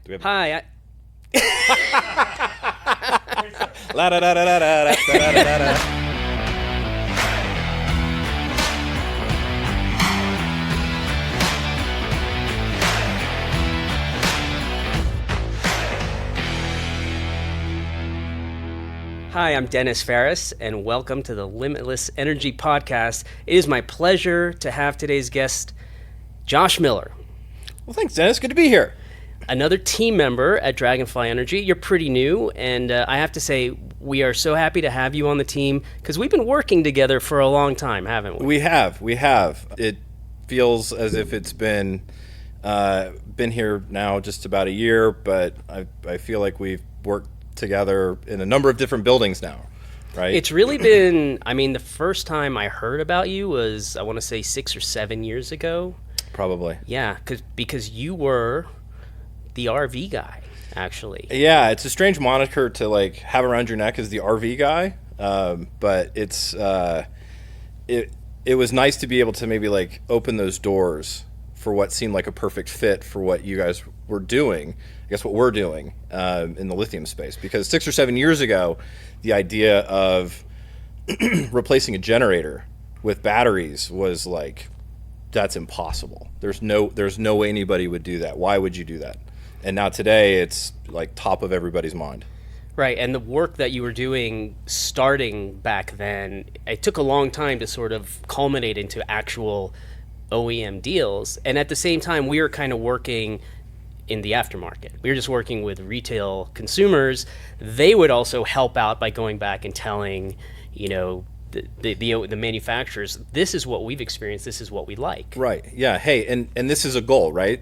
Do we have Hi. La da da da da da da da da da. Hi, I'm Dennis Ferris, and welcome to the Limitless Energy Podcast. It is my pleasure to have today's guest, Josh Miller, Well, thanks, Dennis. Good to be here. another team member at Dragonfly Energy. You're pretty new, and I have to say, we are so happy to have you on the team because we've been working together for a long time, haven't we? We have. It feels as if it's been here now just about a year, but I feel like we've worked together in a number of different buildings now, right? It's really been, the first time I heard about you was, I want to say 6 or 7 years ago. Probably. Yeah, because you were the RV guy, actually. Yeah, it's a strange moniker to have around your neck as the RV guy, but it's it was nice to be able to maybe open those doors for what seemed like a perfect fit for what you guys were doing. I guess what we're doing in the lithium space, because 6 or 7 years ago, the idea of replacing a generator with batteries was that's impossible. There's no way anybody would do that. Why would you do that? And now today, it's top of everybody's mind. Right, and the work that you were doing starting back then, it took a long time to sort of culminate into actual OEM deals. And at the same time, we were kind of working in the aftermarket. We were just working with retail consumers. They would also help out by going back and telling, the manufacturers, this is what we've experienced, this is what we like. Right. Yeah. Hey, and this is a goal, right?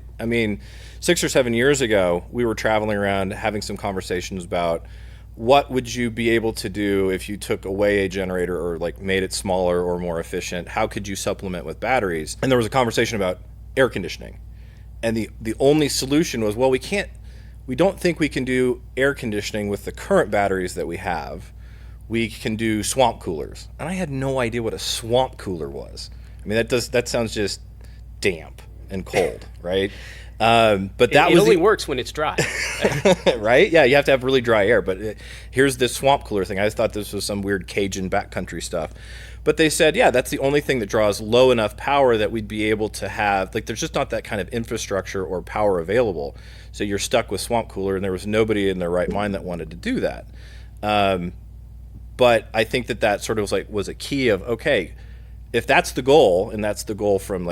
6 or 7 years ago, we were traveling around having some conversations about what would you be able to do if you took away a generator or made it smaller or more efficient? How could you supplement with batteries? And there was a conversation about air conditioning. And the only solution was, well, we don't think we can do air conditioning with the current batteries that we have. We can do swamp coolers. And I had no idea what a swamp cooler was. That sounds just damp and cold, right? But that it only works when it's dry. Right? Yeah, you have to have really dry air. But here's this swamp cooler thing. I just thought this was some weird Cajun backcountry stuff. But they said, yeah, that's the only thing that draws low enough power that we'd be able to have. There's just not that kind of infrastructure or power available. So you're stuck with swamp cooler, and there was nobody in their right mind that wanted to do that. But I think that sort of was a key of, okay, if that's the goal, and that's the goal from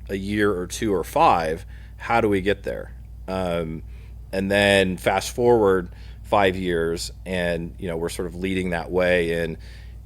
a year or 2 or 5, how do we get there? And then fast forward 5 years, and we're sort of leading that way. And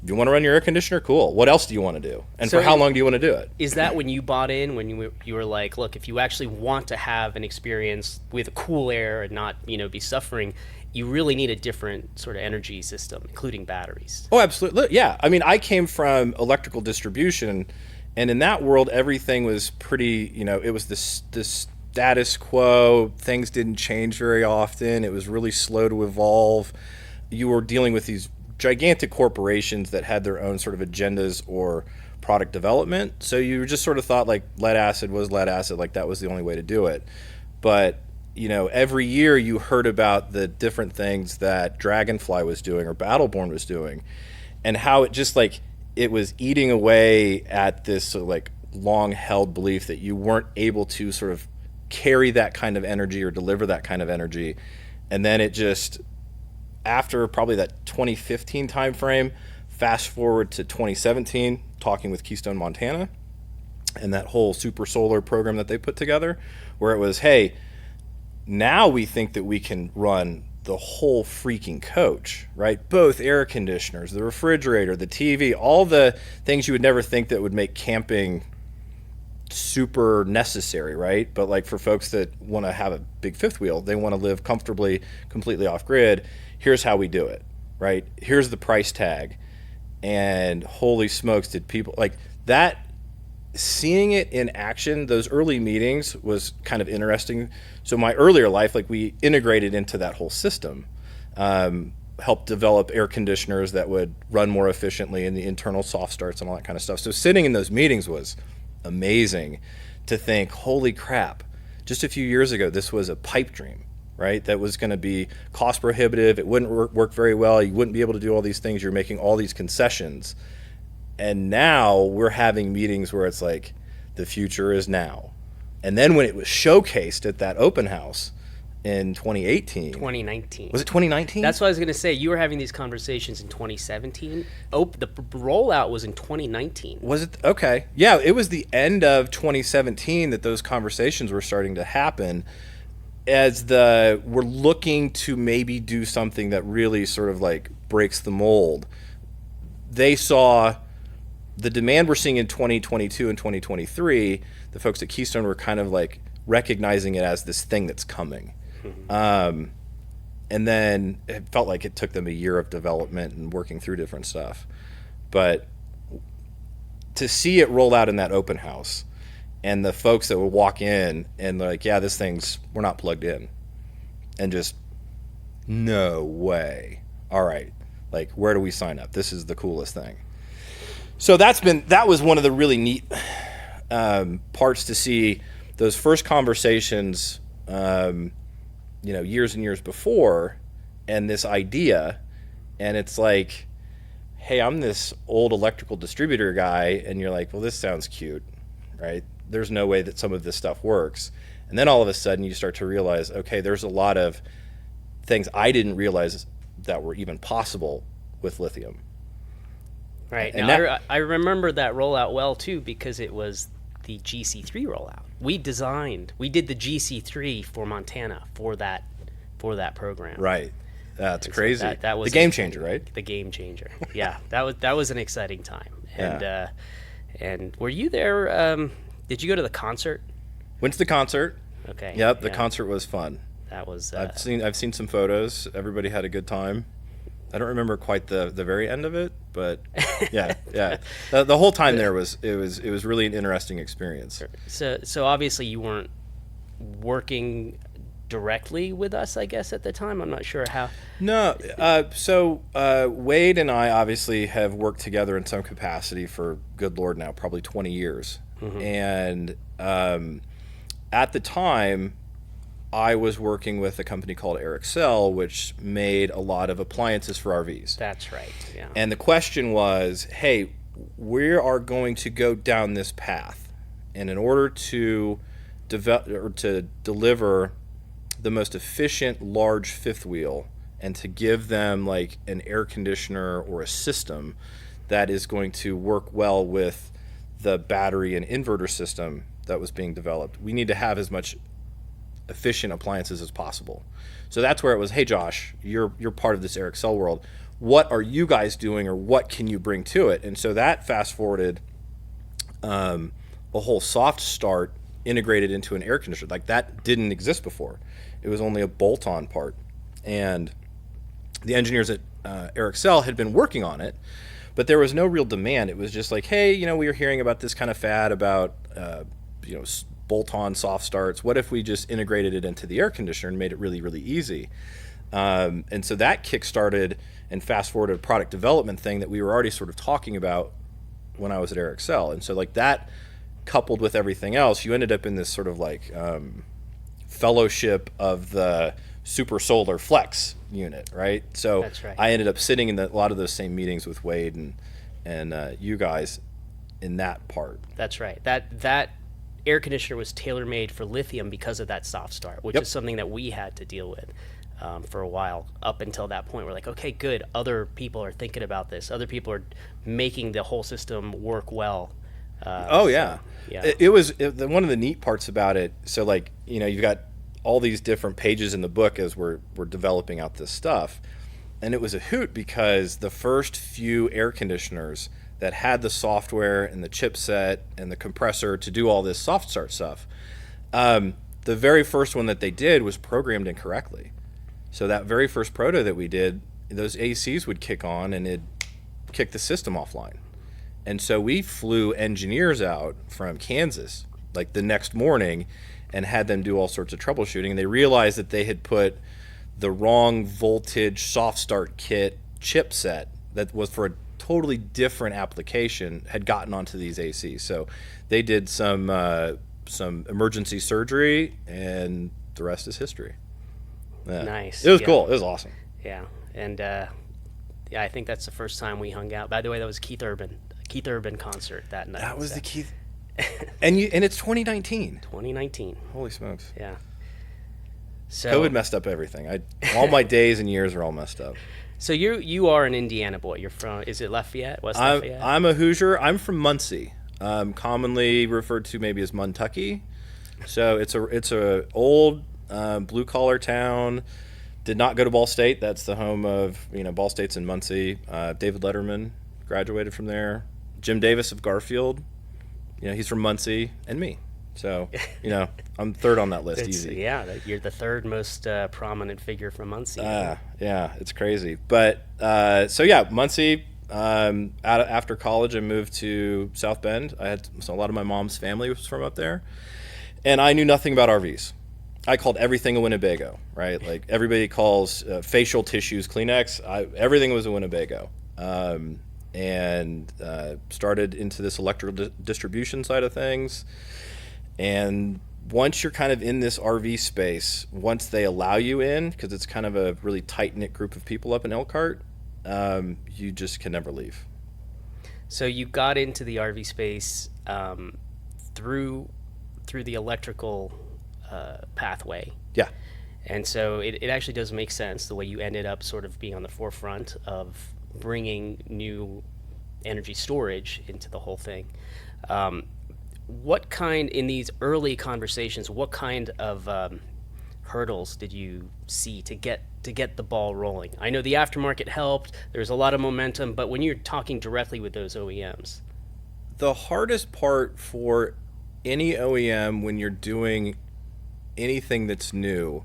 if you want to run your air conditioner, cool. What else do you want to do? And for how long do you want to do it? Is that when you bought in, when you were like, look, if you actually want to have an experience with cool air and not be suffering, you really need a different sort of energy system, including batteries? Oh, absolutely. Yeah. I came from electrical distribution, and in that world, everything was pretty, it was this status quo. Things didn't change very often. It was really slow to evolve. You were dealing with these gigantic corporations that had their own sort of agendas or product development. So you just sort of thought lead acid was lead acid, that was the only way to do it. But every year you heard about the different things that Dragonfly was doing or Battleborn was doing, and how it just it was eating away at this long held belief that you weren't able to sort of carry that kind of energy or deliver that kind of energy. And then it just, after probably that 2015 timeframe, fast forward to 2017, talking with Keystone Montana and that whole super solar program that they put together, where it was, hey, now we think that we can run the whole freaking coach, right? Both air conditioners, the refrigerator, the TV, all the things you would never think that would make camping super necessary, right? But for folks that want to have a big fifth wheel, they want to live comfortably, completely off grid. Here's how we do it, right? Here's the price tag. And holy smokes, did people that? Seeing it in action, those early meetings was kind of interesting. So my earlier life, we integrated into that whole system, helped develop air conditioners that would run more efficiently in the internal soft starts and all that kind of stuff. So sitting in those meetings was amazing to think, holy crap, just a few years ago, this was a pipe dream. right? That was going to be cost prohibitive. It wouldn't work very well. You wouldn't be able to do all these things. You're making all these concessions. And now we're having meetings where it's like, the future is now. And then when it was showcased at that open house in 2018. 2019. Was it 2019? That's what I was going to say. You were having these conversations in 2017. Oh, the rollout was in 2019. Was it? Okay. Yeah, it was the end of 2017 that those conversations were starting to happen as we're looking to maybe do something that really sort of like breaks the mold. They saw the demand we're seeing in 2022 and 2023. The folks at Keystone were kind of like recognizing it as this thing that's coming. And then it felt like it took them a year of development and working through different stuff. But to see it roll out in that open house and the folks that would walk in and they're like, yeah, we're not plugged in. And just, no way. All right. Like, where do we sign up? This is the coolest thing. So that was one of the really neat parts to see those first conversations, years and years before, and this idea, and it's like, hey, I'm this old electrical distributor guy, and you're like, well, this sounds cute, right? There's no way that some of this stuff works. And then all of a sudden you start to realize, okay, there's a lot of things I didn't realize that were even possible with lithium. Right. Now, I remember that rollout well, too, because it was the GC3 rollout. We did the GC3 for Montana for that program. Right. That's and crazy. So that was the game changer, right? The game changer. Yeah. That was an exciting time. And and were you there? Did you go to the concert? Went to the concert. Okay. Yep. The concert was fun. That was. I've seen some photos. Everybody had a good time. I don't remember quite the very end of it, but yeah. The whole time there was really an interesting experience. So obviously you weren't working directly with us, I guess, at the time. I'm not sure how. No. So Wade and I obviously have worked together in some capacity for, good Lord, now probably 20 years. Mm-hmm. And at the time, I was working with a company called Airxcel, which made a lot of appliances for RVs. That's right, yeah. And the question was, hey, we are going to go down this path. And in order to deliver the most efficient large fifth wheel and to give them like an air conditioner or a system that is going to work well with the battery and inverter system that was being developed, we need to have as much efficient appliances as possible. So that's where it was, hey Josh, you're part of this Airxcel world. What are you guys doing, or what can you bring to it? And so that fast forwarded a whole soft start integrated into an air conditioner. Like that didn't exist before. It was only a bolt-on part. And the engineers at Airxcel had been working on it, but there was no real demand. It was just like, hey, we were hearing about this kind of fad about bolt-on soft starts. What if we just integrated it into the air conditioner and made it really, really easy? And so that kick-started and fast-forwarded a product development thing that we were already sort of talking about when I was at Airxcel. And so like that, coupled with everything else, you ended up in this sort of like fellowship of the Super Solar Flex unit, right? So that's right. I ended up sitting in a lot of those same meetings with Wade and you guys in that part. That's right. That air conditioner was tailor-made for lithium because of that soft start, which Yep. is something that we had to deal with for a while. Up until that point, we're like, okay, good. Other people are thinking about this. Other people are making the whole system work well. Yeah. It was one of the neat parts about it. So like, you've got all these different pages in the book as we're developing out this stuff. And it was a hoot because the first few air conditioners that had the software and the chipset and the compressor to do all this soft start stuff, the very first one that they did was programmed incorrectly. So that very first proto that we did, those ACs would kick on and it'd kick the system offline. And so we flew engineers out from Kansas like the next morning and had them do all sorts of troubleshooting. And they realized that they had put the wrong voltage soft start kit chipset that was for a totally different application had gotten onto these ACs. So they did some emergency surgery, and the rest is history. Yeah. Nice. It was Yeah. cool. It was awesome. Yeah. And yeah, I think that's the first time we hung out. By the way, that was Keith Urban concert that night. That was so. the Keith. And it's 2019. 2019. Holy smokes. Yeah. So COVID messed up everything. All my days and years are all messed up. So you are an Indiana boy. You're from, is it Lafayette? West Lafayette? I'm a Hoosier. I'm from Muncie, commonly referred to maybe as Muntucky. So it's a old blue collar town. Did not go to Ball State. That's the home of Ball State's in Muncie. David Letterman graduated from there. Jim Davis of Garfield. He's from Muncie, and me. So I'm third on that list. Easy. Yeah, you're the third most prominent figure from Muncie. Yeah, it's crazy. But so yeah, Muncie. After college, I moved to South Bend. So a lot of my mom's family was from up there, and I knew nothing about RVs. I called everything a Winnebago, right? Like everybody calls facial tissues Kleenex. Everything was a Winnebago, and started into this electrical distribution side of things. And once you're kind of in this RV space, once they allow you in, because it's kind of a really tight-knit group of people up in Elkhart, you just can never leave. So you got into the RV space through the electrical pathway. Yeah. And so it actually does make sense the way you ended up sort of being on the forefront of bringing new energy storage into the whole thing. What kind, in these early conversations, what kind of hurdles did you see to get the ball rolling? I know the aftermarket helped. There's a lot of momentum, but when you're talking directly with those OEMs, the hardest part for any OEM when you're doing anything that's new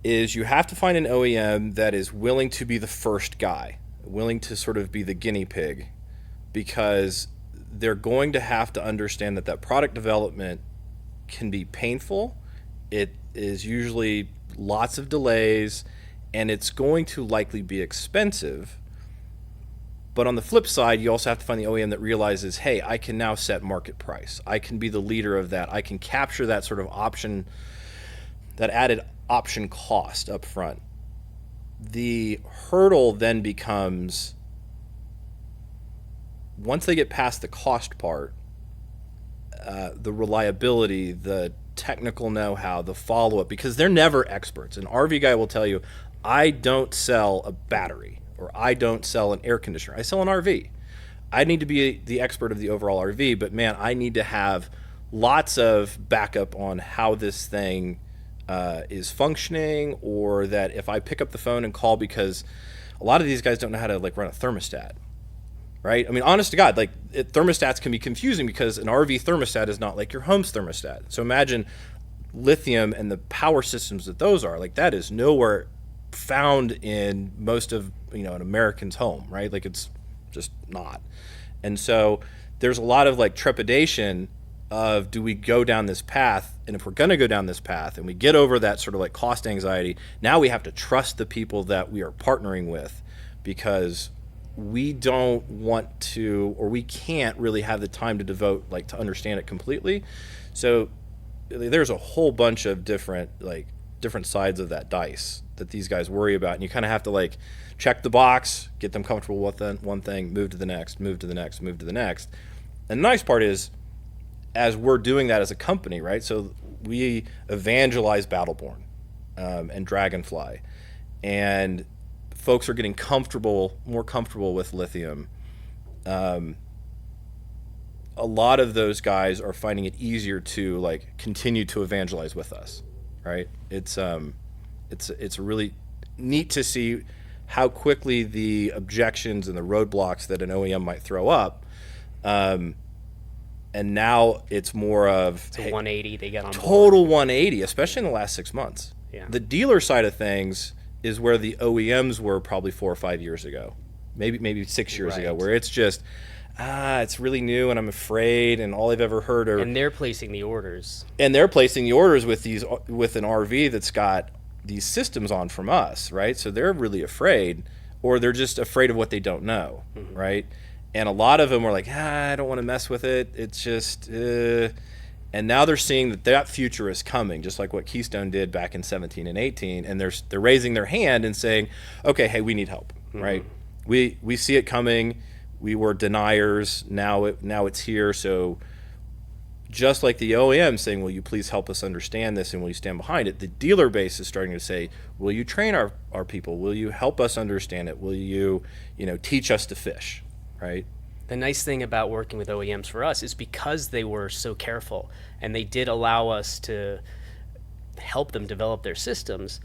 is you have to find an OEM that is willing to be the first guy, willing to sort of be the guinea pig, because they're going to have to understand that product development can be painful. It is usually lots of delays, and it's going to likely be expensive. But on the flip side, you also have to find the OEM that realizes, hey, I can now set market price. I can be the leader of that. I can capture that sort of option, that added option cost up front. The hurdle then becomes, once they get past the cost part, the reliability, the technical know-how, the follow-up, because they're never experts. An RV guy will tell you, I don't sell a battery, or I don't sell an air conditioner. I sell an RV. I need to be the expert of the overall RV, but man, I need to have lots of backup on how this thing is functioning, or that if I pick up the phone and call, because a lot of these guys don't know how to run a thermostat. Right? I mean, honest to God, thermostats can be confusing because an RV thermostat is not like your home's thermostat. So imagine lithium and the power systems that those are. That is nowhere found in most of an American's home, right? It's just not. And so there's a lot of trepidation of, do we go down this path? And if we're going to go down this path and we get over that sort of cost anxiety, now we have to trust the people that we are partnering with, because we don't want to, or we can't really have the time to devote to understand it completely. So there's a whole bunch of different sides of that dice that these guys worry about, and you kind of have to check the box, get them comfortable with one thing, move to the next, move to the next, move to the next. And the nice part is, as we're doing that as a company, right? So we evangelize Battleborn and Dragonfly, and folks are getting more comfortable with lithium. A lot of those guys are finding it easier to continue to evangelize with us, right? It's really neat to see how quickly the objections and the roadblocks that an OEM might throw up, and now it's more of it's a 180 they get on board. Total 180, especially in the last 6 months. Yeah. The dealer side of things is where the OEMs were probably 4 or 5 years ago, maybe 6 years ago, where it's just, it's really new and I'm afraid, and all I've ever heard are... And they're placing the orders. And they're placing the orders with an RV that's got these systems on from us, right? So they're really afraid, or they're just afraid of what they don't know, right? And a lot of them are like, I don't want to mess with it. It's just... And now they're seeing that that future is coming, just like what Keystone did back in 17 and 18. And they're raising their hand and saying, okay, hey, we need help, right? We see it coming. We were deniers. Now it's here. So just like the OEM saying, will you please help us understand this and will you stand behind it? The dealer base is starting to say, will you train our people? Will you help us understand it? Will you, teach us to fish, right? The nice thing about working with OEMs for us is because they were so careful and they did allow us to help them develop their systems.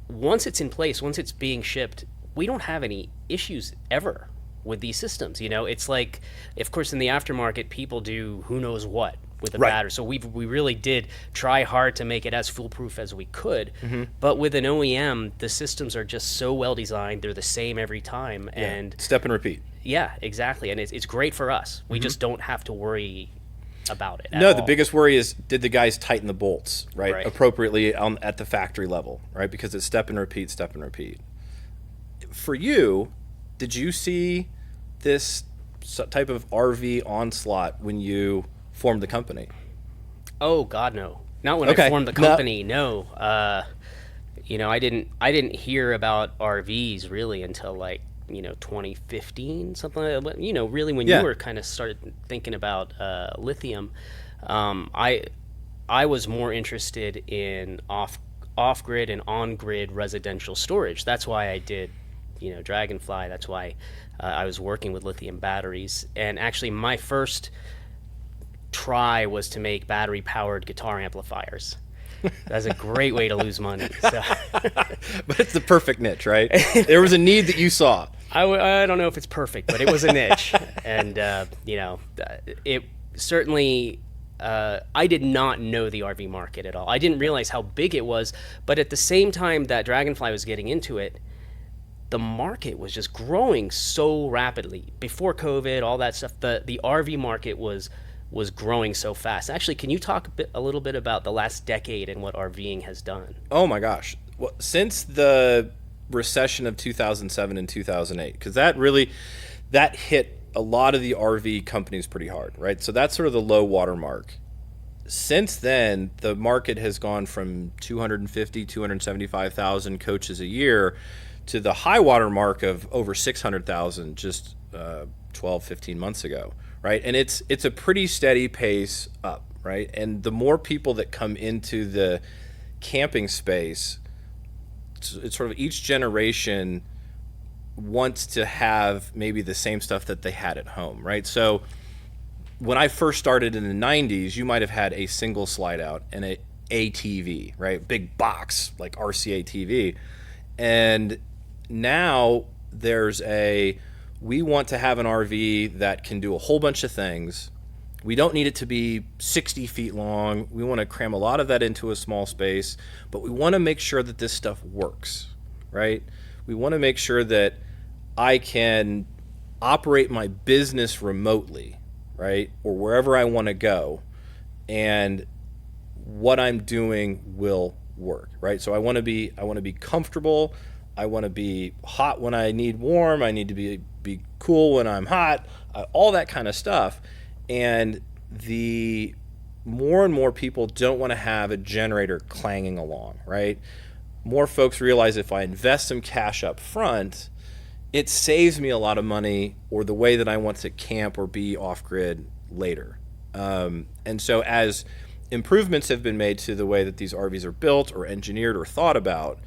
Once it's in place, once it's being shipped, we don't have any issues ever with these systems. It's like, of course, in the aftermarket, people do who knows what with the battery. So we really did try hard to make it as foolproof as we could. But with an OEM, the systems are just so well designed. They're the same every time. Yeah. And step and repeat. Yeah, exactly. And it's great for us. We just don't have to worry about it at No, all. the biggest worry is, did the guys tighten the bolts, right? Appropriately at the factory level, right? Because it's step and repeat, step and repeat. For you, did you see this type of RV onslaught when you formed the company? Oh God, no. Not when I formed the company. No. I didn't hear about RVs really until 2015, something like that. But, really when you were kind of started thinking about lithium, I was more interested in off-grid and on-grid residential storage. That's why I did, Dragonfly. That's why I was working with lithium batteries. And actually my first try was to make battery-powered guitar amplifiers. That's a great way to lose money. So. But it's the perfect niche, right? There was a need that you saw. I don't know if it's perfect, but it was a niche. And, it certainly, I did not know the RV market at all. I didn't realize how big it was. But at the same time that Dragonfly was getting into it, the market was just growing so rapidly. Before COVID, all that stuff, the RV market was growing so fast. Actually, can you talk a little bit about the last decade and what RVing has done? Oh my gosh. Well, since the recession of 2007 and 2008, because that hit a lot of the RV companies pretty hard, right? So that's sort of the low water mark. Since then, the market has gone from 250, 275,000 coaches a year to the high water mark of over 600,000 just 12, 15 months ago. Right, and it's a pretty steady pace up, right? And the more people that come into the camping space, it's sort of each generation wants to have maybe the same stuff that they had at home, right? So when I first started in the 90s, you might have had a single slide out and a ATV, right? Big box like RCA TV. And now we want to have an RV that can do a whole bunch of things. We don't need it to be 60 feet long. We want to cram a lot of that into a small space, but we want to make sure that this stuff works, right? We want to make sure that I can operate my business remotely, right? Or wherever I want to go, and what I'm doing will work, right? So I want to be comfortable. I want to be hot when I need warm. I need to be cool when I'm hot, all that kind of stuff. And the more and more people don't want to have a generator clanging along, right? More folks realize if I invest some cash up front, it saves me a lot of money or the way that I want to camp or be off-grid later. And so as improvements have been made to the way that these RVs are built or engineered or thought about,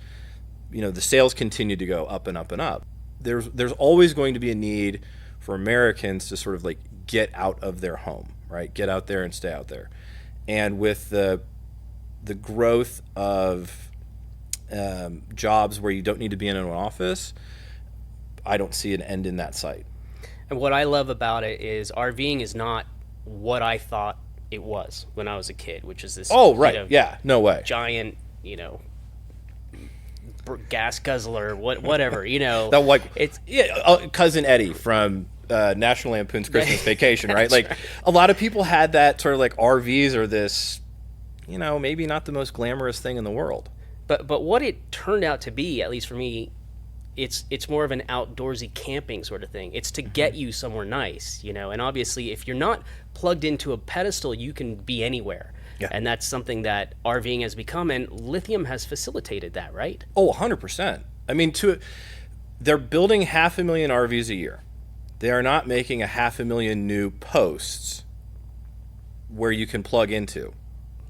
the sales continue to go up and up and up. There's always going to be a need for Americans to sort of get out of their home, right? Get out there and stay out there. And with the growth of jobs where you don't need to be in an office, I don't see an end in that sight. And what I love about it is RVing is not what I thought it was when I was a kid, which is this no way, giant, gas guzzler, whatever, That it's Cousin Eddie from National Lampoon's Christmas Vacation, right? A lot of people had that sort of RVs are this, maybe not the most glamorous thing in the world. But what it turned out to be, at least for me, it's more of an outdoorsy camping sort of thing. It's to get you somewhere nice, and obviously if you're not plugged into a pedestal, you can be anywhere. Yeah. And that's something that RVing has become, and lithium has facilitated that, right? Oh, 100%. I mean, they're building 500,000 RVs a year. They are not making 500,000 new posts where you can plug into.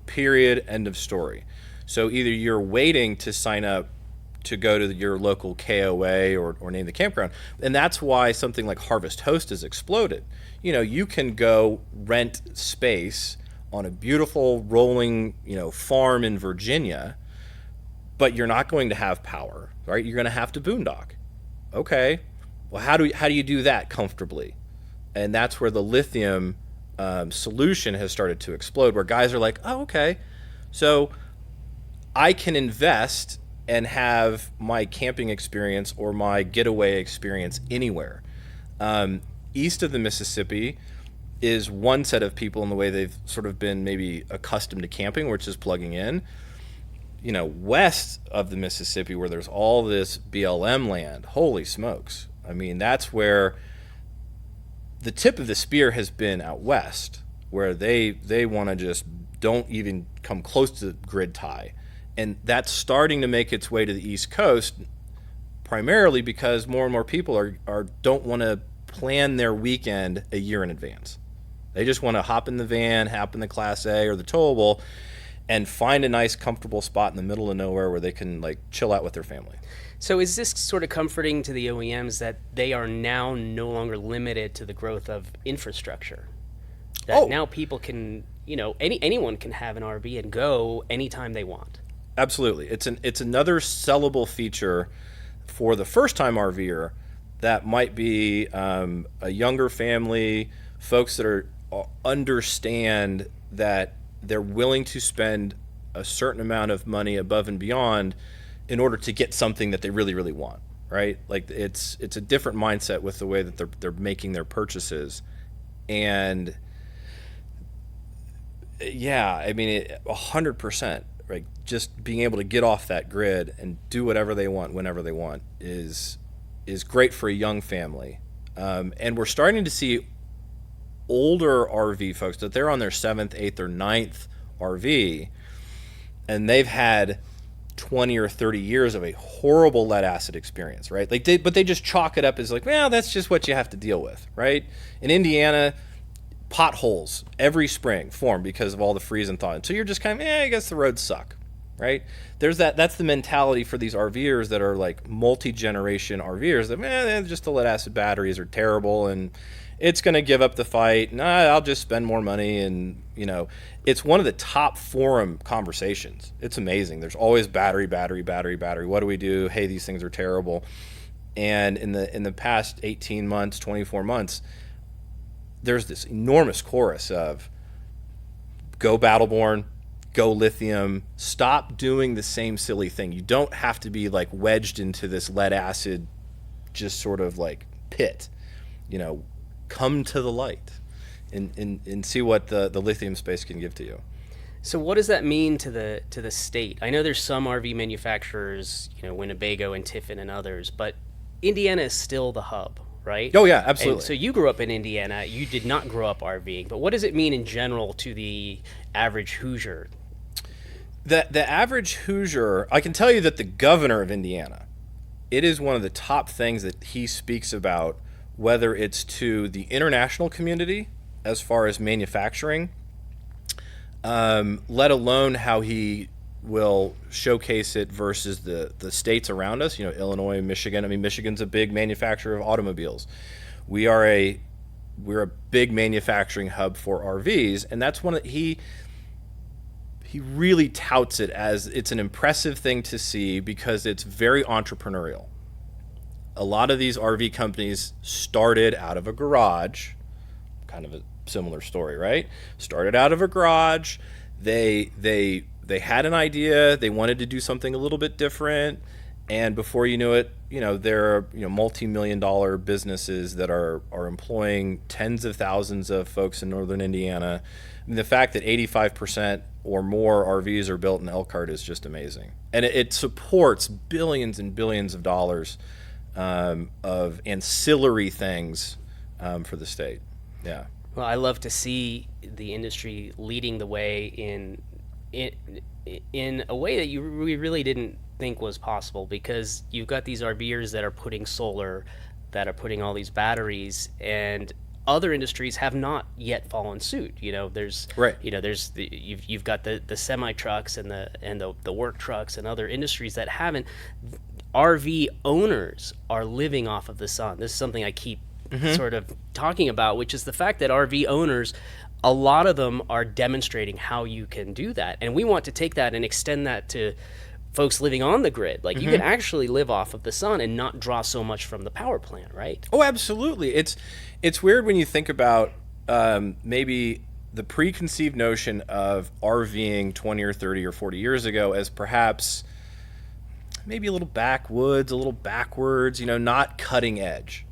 Period. End of story. So either you're waiting to sign up to go to your local KOA or name the campground. And that's why something like Harvest Host has exploded. You can go rent space on a beautiful rolling, farm in Virginia, but you're not going to have power, right? You're going to have to boondock. Okay. Well, how do you do that comfortably? And that's where the lithium solution has started to explode, where guys are like, oh, okay, so I can invest and have my camping experience or my getaway experience anywhere. East of the Mississippi is one set of people in the way they've sort of been maybe accustomed to camping, which is plugging in. West of the Mississippi, where there's all this BLM land, holy smokes. I mean, that's where the tip of the spear has been out west, where they want to just don't even come close to the grid tie. And that's starting to make its way to the East Coast, primarily because more and more people are don't want to plan their weekend a year in advance. They just want to hop in the van, hop in the Class A or the towable, and find a nice, comfortable spot in the middle of nowhere where they can like chill out with their family. So is this sort of comforting to the OEMs that they are now no longer limited to the growth of infrastructure? That now people can, anyone can have an RV and go anytime they want. Absolutely. It's another sellable feature for the first-time RVer that might be a younger family, folks that understand that they're willing to spend a certain amount of money above and beyond in order to get something that they really, really want, right? Like it's a different mindset with the way that they're making their purchases. And yeah, I mean, 100%. Right, just being able to get off that grid and do whatever they want whenever they want is great for a young family. And we're starting to see older RV folks that they're on their 7th, 8th, or 9th RV, and they've had 20 or 30 years of a horrible lead acid experience, right? But they just chalk it up as like, well, that's just what you have to deal with, right? In Indiana, potholes every spring form because of all the freeze and thaw. And so you're just kind of, I guess the roads suck, right? That's the mentality for these RVers that are like multi-generation RVers that, just the lead acid batteries are terrible and it's going to give up the fight. Nah, I'll just spend more money. And, it's one of the top forum conversations. It's amazing. There's always battery. What do we do? Hey, these things are terrible. And in the past 18 months, 24 months, there's this enormous chorus of go Battleborn, go lithium, stop doing the same silly thing. You don't have to be like wedged into this lead acid just sort of like pit. Come to the light and see what the lithium space can give to you. So what does that mean to the state? I know there's some RV manufacturers, Winnebago and Tiffin and others, but Indiana is still the hub, right? Oh, yeah, absolutely. And so you grew up in Indiana. You did not grow up RVing. But what does it mean in general to the average Hoosier? The average Hoosier, I can tell you that the governor of Indiana, it is one of the top things that he speaks about, whether it's to the international community as far as manufacturing, let alone how he will showcase it versus the states around us, Illinois, Michigan. I mean, Michigan's a big manufacturer of automobiles. We're a big manufacturing hub for RVs, and that's one that he really touts it as it's an impressive thing to see because it's very entrepreneurial. A lot of these RV companies started out of a garage, kind of a similar story, right? Started out of a garage. They had an idea. They wanted to do something a little bit different. And before you knew it, there are multi-million-dollar businesses that are employing tens of thousands of folks in northern Indiana. I mean, the fact that 85% or more RVs are built in Elkhart is just amazing. And it supports billions and billions of dollars of ancillary things for the state. Yeah. Well, I love to see the industry leading the way in in a way that we really didn't think was possible, because you've got these RVers that are putting solar, that are putting all these batteries, and other industries have not yet fallen suit. There's Right. you've got the semi trucks and the work trucks and other industries that haven't. RV owners are living off of the sun. This is something I keep sort of talking about, which is the fact that RV owners, a lot of them are demonstrating how you can do that. And we want to take that and extend that to folks living on the grid. Like, you can actually live off of the sun and not draw so much from the power plant, right? Oh, absolutely. It's weird when you think about maybe the preconceived notion of RVing 20 or 30 or 40 years ago as perhaps maybe a little backwoods, a little backwards, not cutting edge.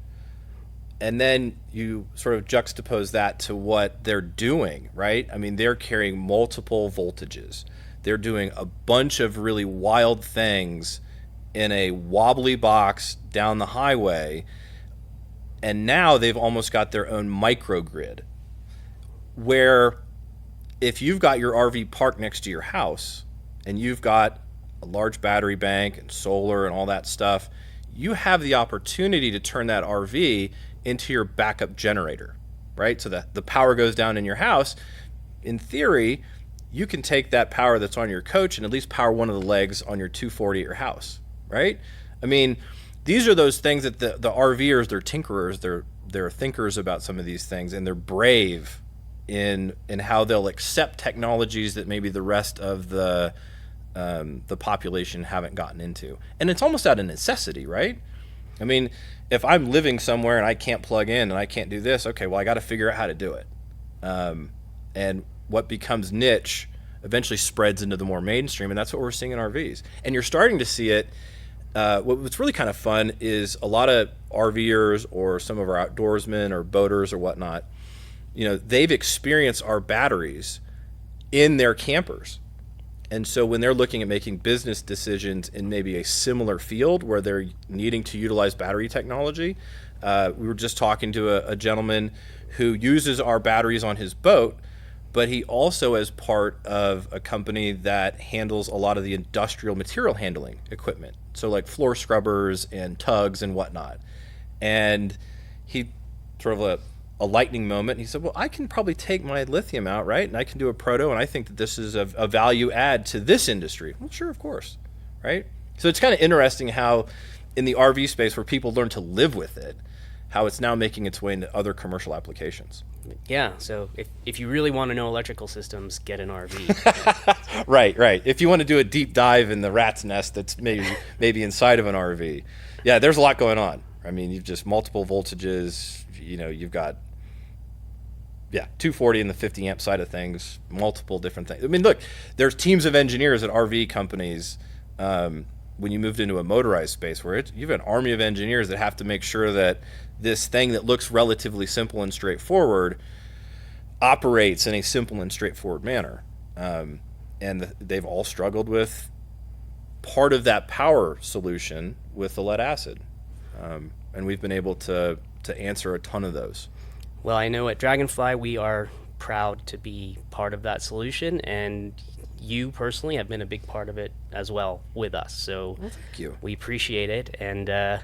And then you sort of juxtapose that to what they're doing, right? I mean, they're carrying multiple voltages. They're doing a bunch of really wild things in a wobbly box down the highway. And now they've almost got their own microgrid, where if you've got your RV parked next to your house and you've got a large battery bank and solar and all that stuff, you have the opportunity to turn that RV into your backup generator, right? So that the power goes down in your house. In theory, you can take that power that's on your coach and at least power one of the legs on your 240 at your house, right? I mean, these are those things that the RVers, they're tinkerers, they're thinkers about some of these things, and they're brave in how they'll accept technologies that maybe the rest of the population haven't gotten into. And it's almost out of necessity, right? I mean, if I'm living somewhere and I can't plug in and I can't do this, okay, well, I got to figure out how to do it. And what becomes niche eventually spreads into the more mainstream, and that's what we're seeing in RVs. And you're starting to see it. What's really kind of fun is a lot of RVers or some of our outdoorsmen or boaters or whatnot, they've experienced our batteries in their campers. And so when they're looking at making business decisions in maybe a similar field where they're needing to utilize battery technology, we were just talking to a gentleman who uses our batteries on his boat, but he also is part of a company that handles a lot of the industrial material handling equipment. So like floor scrubbers and tugs and whatnot. And he sort of a lightning moment. He said, well, I can probably take my lithium out, right? And I can do a proto, and I think that this is a value add to this industry. Well, sure, of course, right? So it's kind of interesting how in the RV space where people learn to live with it, how it's now making its way into other commercial applications. Yeah, so if you really want to know electrical systems, get an RV. Right. If you want to do a deep dive in the rat's nest that's maybe inside of an RV, yeah, there's a lot going on. I mean, you've just multiple voltages, you've got 240 and the 50 amp side of things, multiple different things. I mean, look, there's teams of engineers at RV companies when you moved into a motorized space where you've an army of engineers that have to make sure that this thing that looks relatively simple and straightforward operates in a simple and straightforward manner. And they've all struggled with part of that power solution with the lead acid. And we've been able to answer a ton of those. Well, I know at Dragonfly we are proud to be part of that solution, and you personally have been a big part of it as well with us. So thank you. We appreciate it, and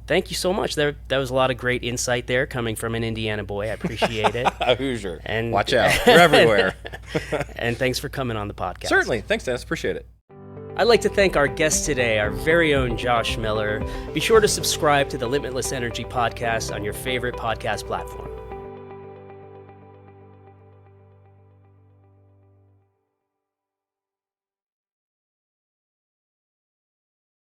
thank you so much. That was a lot of great insight there coming from an Indiana boy. I appreciate it. A Hoosier. And watch out. You're everywhere. And thanks for coming on the podcast. Certainly. Thanks, Dennis. Appreciate it. I'd like to thank our guest today, our very own Josh Miller. Be sure to subscribe to the Limitless Energy podcast on your favorite podcast platform.